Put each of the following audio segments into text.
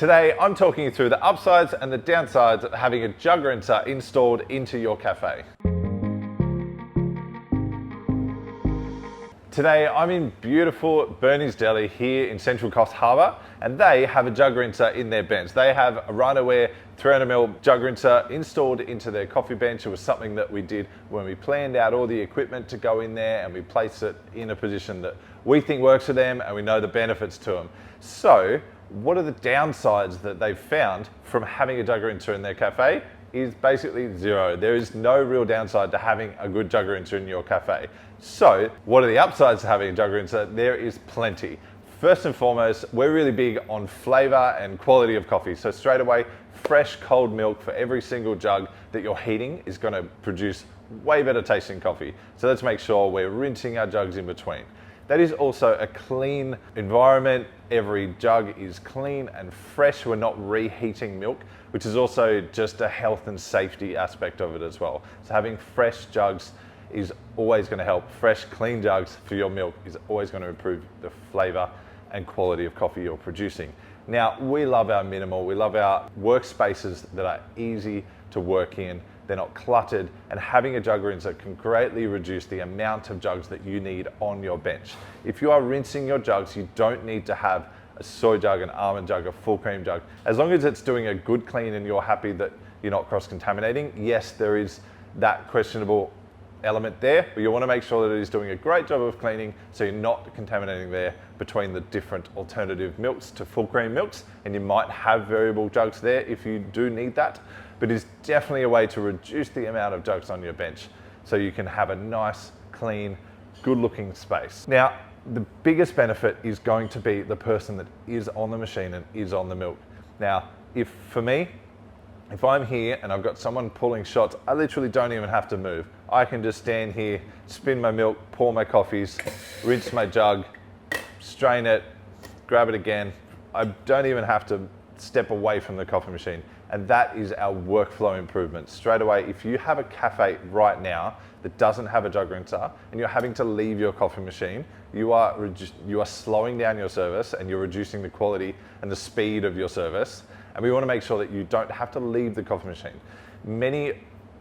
Today, I'm talking you through the upsides and the downsides of having a jug rinser installed into your cafe. Today, I'm in beautiful Bernie's Deli here in Central Coast Harbour, and they have a jug rinser in their bench. They have a Rhinoware 300ml jug rinser installed into their coffee bench. It was something that we did when we planned out all the equipment to go in there, and we placed it in a position that we think works for them and we know the benefits to them. So, what are the downsides that they've found from having a jug rinser in their cafe? Is basically zero. There is no real downside to having a good jug rinser in your cafe. So, what are the upsides to having a jug rinser? There is plenty. First and foremost, we're really big on flavor and quality of coffee. So straight away, fresh cold milk for every single jug that you're heating is going to produce way better tasting coffee. So let's make sure we're rinsing our jugs in between. That is also a clean environment. Every jug is clean and fresh. We're not reheating milk, which is also just a health and safety aspect of it as well. So having fresh jugs is always going to help. Fresh, clean jugs for your milk is always going to improve the flavor and quality of coffee you're producing. Now, we love our minimal. We love our workspaces that are easy to work in. They're not cluttered, and having a jug rinser can greatly reduce the amount of jugs that you need on your bench. If you are rinsing your jugs, you don't need to have a soy jug, an almond jug, a full cream jug. As long as it's doing a good clean and you're happy that you're not cross-contaminating, yes, there is that questionable element there, but you want to make sure that it is doing a great job of cleaning so you're not contaminating there between the different alternative milks to full cream milks, and you might have variable jugs there if you do need that, but it's definitely a way to reduce the amount of jugs on your bench so you can have a nice, clean, good looking space. Now, the biggest benefit is going to be the person that is on the machine and is on the milk. Now, for me, if I'm here and I've got someone pulling shots, I literally don't even have to move. I can just stand here, spin my milk, pour my coffees, rinse my jug, strain it, grab it again. I don't even have to step away from the coffee machine. And that is our workflow improvement. Straight away, if you have a cafe right now that doesn't have a jug rinser and you're having to leave your coffee machine, you are slowing down your service and you're reducing the quality and the speed of your service. And we want to make sure that you don't have to leave the coffee machine. Many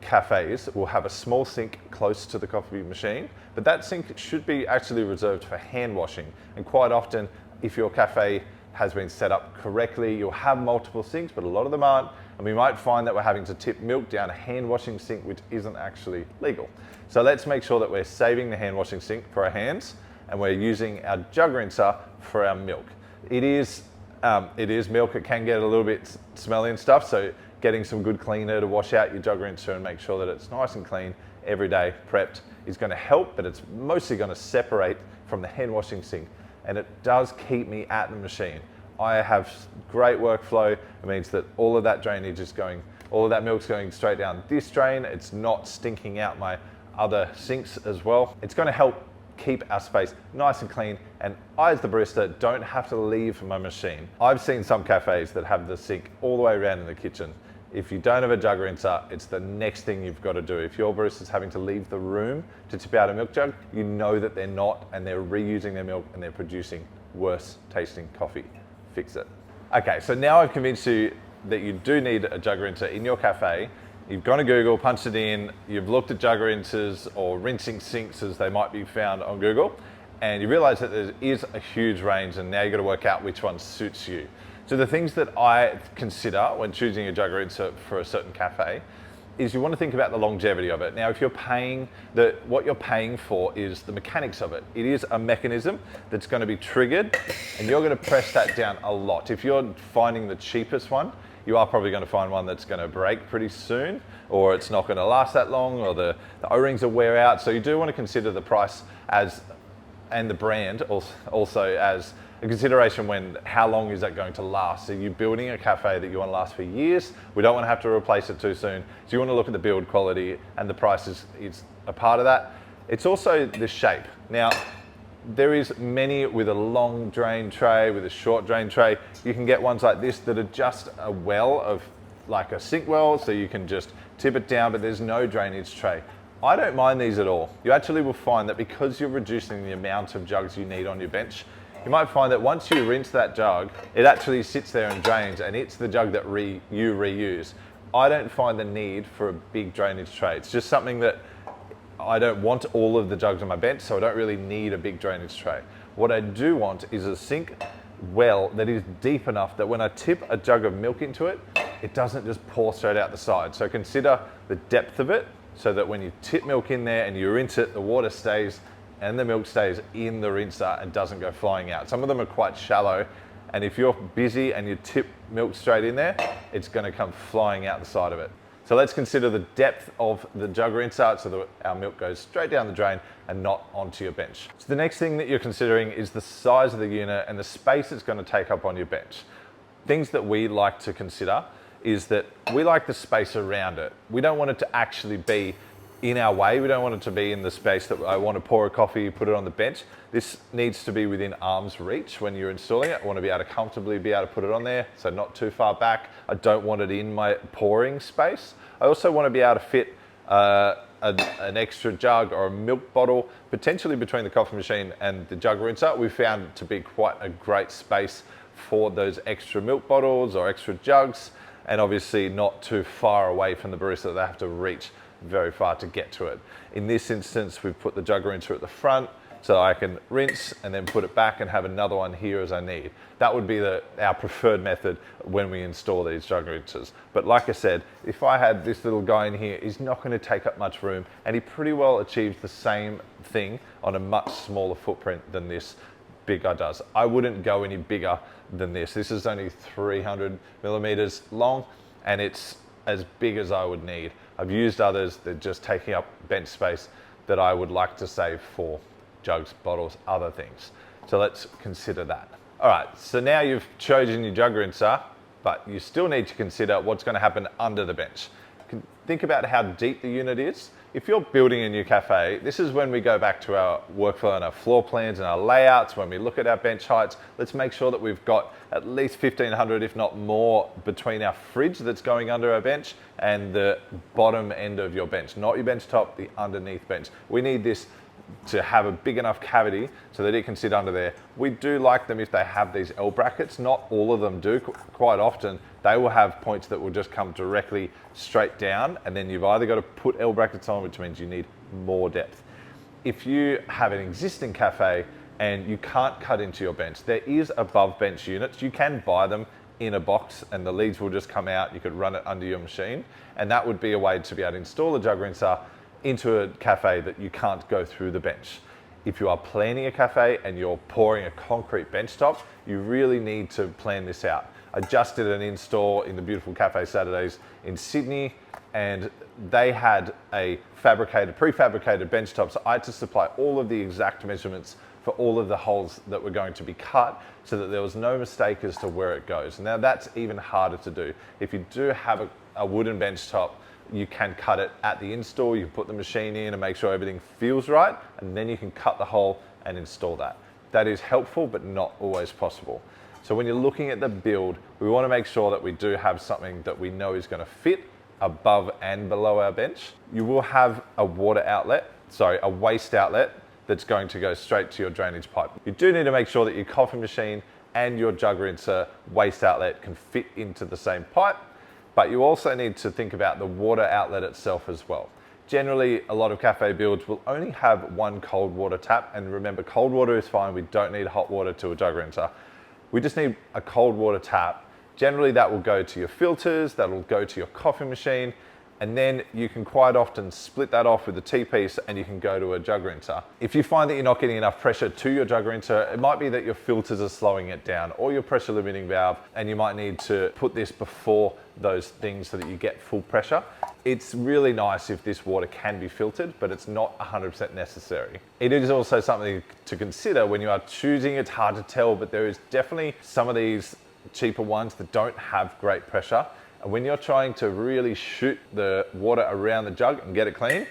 cafes will have a small sink close to the coffee machine, but that sink should be actually reserved for hand washing. And quite often, if your cafe has been set up correctly, you'll have multiple sinks, but a lot of them aren't. And we might find that we're having to tip milk down a hand washing sink, which isn't actually legal. So let's make sure that we're saving the hand washing sink for our hands and we're using our jug rinser for our milk. It is milk. It can get a little bit smelly and stuff, so getting some good cleaner to wash out your jug rinser and make sure that it's nice and clean every day, prepped, is going to help, but it's mostly going to separate from the hand washing sink, and it does keep me at the machine. I have great workflow. It means that all of that drainage is going, all of that milk's going straight down this drain. It's not stinking out my other sinks as well. It's going to help keep our space nice and clean, and I as the barista don't have to leave my machine. I've seen some cafes that have the sink all the way around in the kitchen. If you don't have a jug rinser, it's the next thing you've got to do. If your barista's having to leave the room to tip out a milk jug, you know that they're not, and they're reusing their milk and they're producing worse tasting coffee. Fix it. Okay, so now I've convinced you that you do need a jug rinser in your cafe. You've gone to Google, punched it in, you've looked at jug rinsers or rinsing sinks as they might be found on Google, and you realize that there is a huge range, and now you've got to work out which one suits you. So the things that I consider when choosing a jug rinser for a certain cafe is you want to think about the longevity of it. Now, if you're paying, what you're paying for is the mechanics of it. It is a mechanism that's going to be triggered, and you're going to press that down a lot. If you're finding the cheapest one, you are probably going to find one that's going to break pretty soon, or it's not going to last that long, or the O-rings will wear out. So you do want to consider the price and the brand also as a consideration when how long is that going to last. So you're building a cafe that you want to last for years. We don't want to have to replace it too soon. So you want to look at the build quality, and the price is a part of that. It's also the shape. Now, there is many with a long drain tray, with a short drain tray. You can get ones like this that are just a well of like a sink well, so you can just tip it down, but there's no drainage tray. I don't mind these at all. You actually will find that because you're reducing the amount of jugs you need on your bench, you might find that once you rinse that jug, it actually sits there and drains, and it's the jug that you reuse. I don't find the need for a big drainage tray. It's just something that I don't want all of the jugs on my bench, so I don't really need a big drainage tray. What I do want is a sink well that is deep enough that when I tip a jug of milk into it, it doesn't just pour straight out the side. So consider the depth of it, so that when you tip milk in there and you rinse it, the water stays and the milk stays in the rinser and doesn't go flying out. Some of them are quite shallow, and if you're busy and you tip milk straight in there, it's going to come flying out the side of it. So let's consider the depth of the jug rinser so that our milk goes straight down the drain and not onto your bench. So the next thing that you're considering is the size of the unit and the space it's going to take up on your bench. Things that we like to consider is that we like the space around it. We don't want it to actually be in our way. We don't want it to be in the space that I want to pour a coffee, put it on the bench. This needs to be within arm's reach when you're installing it. I want to be able to comfortably be able to put it on there, so not too far back. I don't want it in my pouring space. I also want to be able to fit an extra jug or a milk bottle, potentially between the coffee machine and the jug rinser. We found it to be quite a great space for those extra milk bottles or extra jugs, and obviously not too far away from the barista that they have to reach very far to get to it. In this instance, we've put the jug rinser at the front so I can rinse and then put it back and have another one here as I need. That would be our preferred method when we install these jug rinsers. But like I said, if I had this little guy in here, he's not going to take up much room, and he pretty well achieves the same thing on a much smaller footprint than this big guy does. I wouldn't go any bigger than this. This is only 300 millimeters long, and it's as big as I would need. I've used others that are just taking up bench space that I would like to save for jugs, bottles, other things. So let's consider that. All right, so now you've chosen your jug rinser, but you still need to consider what's going to happen under the bench. Think about how deep the unit is. If you're building a new cafe, this is when we go back to our workflow and our floor plans and our layouts. When we look at our bench heights, let's make sure that we've got at least 1,500, if not more, between our fridge that's going under our bench and the bottom end of your bench, not your bench top, the underneath bench. We need this to have a big enough cavity so that it can sit under there. We do like them if they have these L brackets. Not all of them do. Quite often they will have points that will just come directly straight down, and then you've either got to put L brackets on, which means you need more depth. If you have an existing cafe and you can't cut into your bench, there is above bench units. You can buy them in a box and the leads will just come out. You could run it under your machine, and that would be a way to be able to install a jug rinser into a cafe that you can't go through the bench. If you are planning a cafe and you're pouring a concrete bench top, you really need to plan this out. I just did an install in the beautiful Cafe Saturdays in Sydney, and they had a prefabricated bench top. So I had to supply all of the exact measurements for all of the holes that were going to be cut so that there was no mistake as to where it goes. Now that's even harder to do. If you do have a wooden bench top, you can cut it at the install. You can put the machine in and make sure everything feels right, and then you can cut the hole and install that. That is helpful, but not always possible. So when you're looking at the build, we want to make sure that we do have something that we know is going to fit above and below our bench. You will have a waste outlet that's going to go straight to your drainage pipe. You do need to make sure that your coffee machine and your jug rinser waste outlet can fit into the same pipe, but you also need to think about the water outlet itself as well. Generally, a lot of cafe builds will only have one cold water tap, and remember, cold water is fine. We don't need hot water to a jug rinser. We just need a cold water tap. Generally, that will go to your filters, that will go to your coffee machine, and then you can quite often split that off with the T-piece and you can go to a jug rinser. If you find that you're not getting enough pressure to your jug rinser, it might be that your filters are slowing it down, or your pressure limiting valve, and you might need to put this before those things so that you get full pressure. It's really nice if this water can be filtered, but it's not 100% necessary. It is also something to consider when you are choosing. It's hard to tell, but there is definitely some of these cheaper ones that don't have great pressure. And when you're trying to really shoot the water around the jug and get it clean,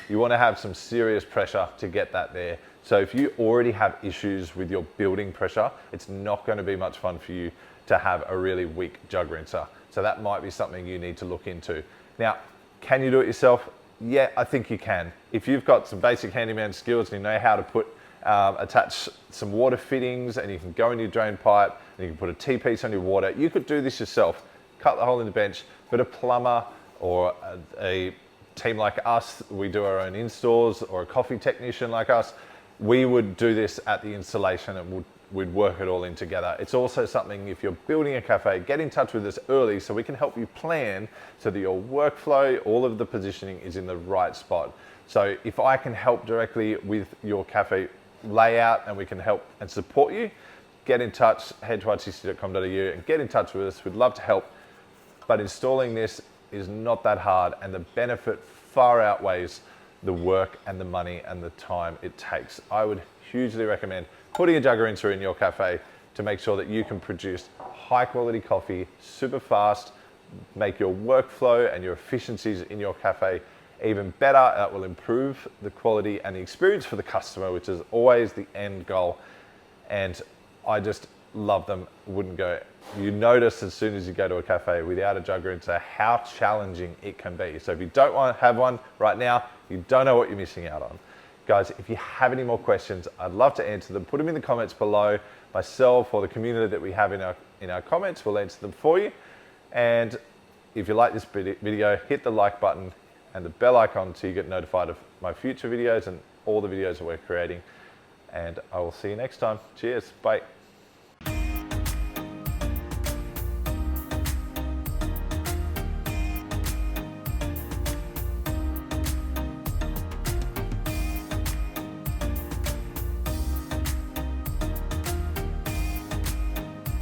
you want to have some serious pressure to get that there. So if you already have issues with your building pressure, it's not going to be much fun for you to have a really weak jug rinser. So that might be something you need to look into. Now, can you do it yourself? Yeah, I think you can. If you've got some basic handyman skills and you know how to put attach some water fittings, and you can go in your drain pipe and you can put a T-piece on your water. You could do this yourself, cut the hole in the bench, but a plumber or a team like us, we do our own installs, or a coffee technician like us, we would do this at the installation and we'd work it all in together. It's also something, if you're building a cafe, get in touch with us early so we can help you plan so that your workflow, all of the positioning is in the right spot. So if I can help directly with your cafe layout and we can help and support you, get in touch, head to artistic.com.au and get in touch with us. We'd love to help. But installing this is not that hard, and the benefit far outweighs the work and the money and the time it takes. I would hugely recommend putting a Jug Rinser in your cafe to make sure that you can produce high quality coffee super fast, make your workflow and your efficiencies in your cafe even better. That will improve the quality and the experience for the customer, which is always the end goal. And I just love them. Wouldn't go. You notice as soon as you go to a cafe without a Jug Rinser how challenging it can be. So if you don't want to have one right now, you don't know what you're missing out on. Guys, if you have any more questions, I'd love to answer them. Put them in the comments below. Myself or the community that we have in our comments will answer them for you. And if you like this video, hit the like button and the bell icon so you get notified of my future videos and all the videos that we're creating. And I will see you next time. Cheers. Bye.